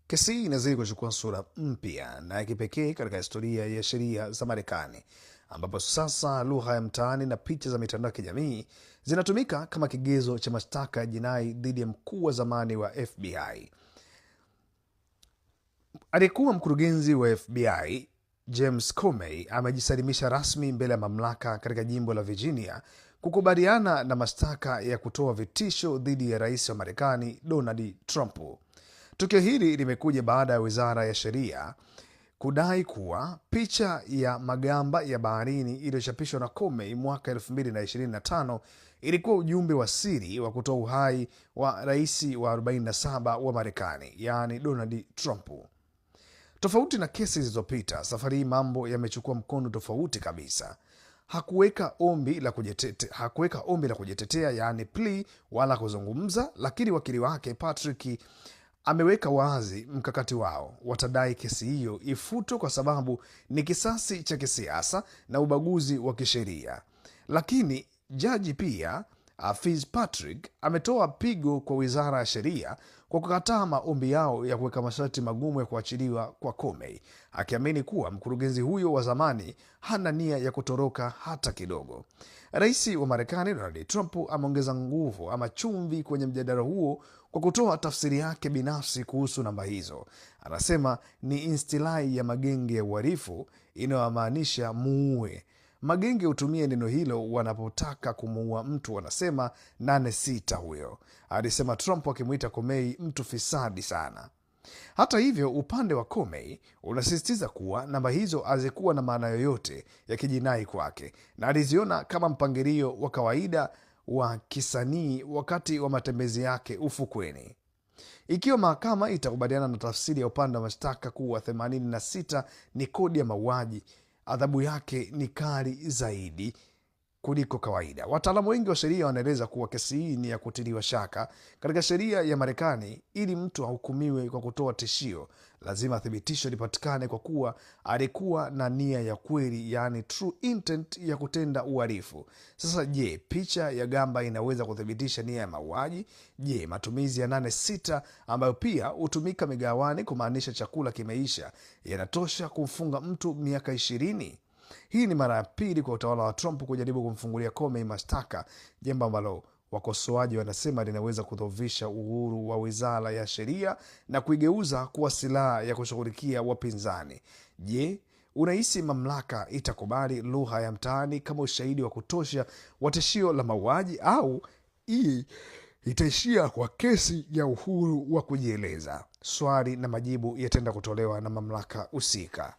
Kesi hii inazidi kuchukua sura mpya na ya kipekee katika historia ya sheria za Marekani, ambapo sasa lugha ya mtaani na picha za mitandao ya kijamii zinatumika kama kigezo cha mashtaka ya jinai dhidi ya mkuu wa zamani wa FBI. Aliyekuwa mkurugenzi wa FBI James Comey amejisalimisha rasmi mbele ya mamlaka katika jimbo la Virginia kukubaliana na mashtaka ya kutoa vitisho dhidi ya rais wa Marekani Donald Trump. Tukio hili limekuja baada ya wizara ya sheria kudai kuwa picha ya magamba ya baharini iliyochapishwa na Comey mwaka 2025 ilikuwa ujumbe wa siri wa kutoa uhai wa rais wa 47 wa Marekani, yaani Donald Trump. Tofauti na kesi zilizopita, safari hii mambo yamechukua mkondo tofauti kabisa. Hakuweka ombi la kujitetea, yaani plea, wala kuzungumza, lakini wakili wake Patrick ameweka wazi mkakati wao. Watadai kesi hiyo ifutwe kwa sababu ni kisasi cha kisiasa na ubaguzi wa kisheria. Lakini jaji pia Fitzpatrick ametoa pigo kwa wizara ya sheria kwa kukataa maombi yao ya kuweka masharti magumu ya kuachiliwa kwa Comey, akiamini kuwa mkurugenzi huyo wa zamani hana nia ya kutoroka hata kidogo. Rais wa Marekani Donald Trump ameongeza nguvu ama chumvi kwenye mjadala huo kwa kutoa tafsiri yake binafsi kuhusu namba hizo. Anasema ni instilai ya magenge ya uhalifu inayomaanisha muue. Magenge hutumia neno hilo wanapotaka kumuua mtu, wanasema 86 huyo, alisema Trump, akimuita Comey mtu fisadi sana. Hata hivyo, upande wa Comey unasisitiza kuwa namba hizo hazikuwa na maana yoyote ya kijinai kwake na aliziona kama mpangilio wa kawaida wa kisanii wakati wa matembezi yake ufukweni. Ikiwa mahakama itakubaliana na tafsiri ya upande wa mashtaka kuwa 86 ni kodi ya mauaji, adhabu yake ni kali zaidi kuliko kawaida. Wataalamu wengi wa sheria wanaeleza kuwa kesi hii ni ya kutiliwa shaka. Katika sheria ya Marekani, ili mtu ahukumiwe kwa kutoa tishio, lazima thibitisho lipatikane kwa kuwa alikuwa na nia ya kweli, yaani true intent ya kutenda uhalifu. Sasa je, picha ya gamba inaweza kuthibitisha nia ya mauaji? Je, matumizi ya 86 ambayo pia hutumika migawani kumaanisha chakula kimeisha yanatosha kumfunga mtu miaka 20? Hii ni mara ya pili kwa utawala wa Trump kujaribu kumfungulia Comey mashtaka, jambo ambalo wakosoaji wanasema linaweza kudhoofisha uhuru wa wizara ya sheria na kuigeuza kuwa silaha ya kushughulikia wapinzani. Je, unahisi mamlaka itakubali lugha ya mtaani kama ushahidi wa kutosha wa tishio la mauaji, au hii itaishia kwa kesi ya uhuru wa kujieleza? Swali na majibu yataenda kutolewa na mamlaka husika.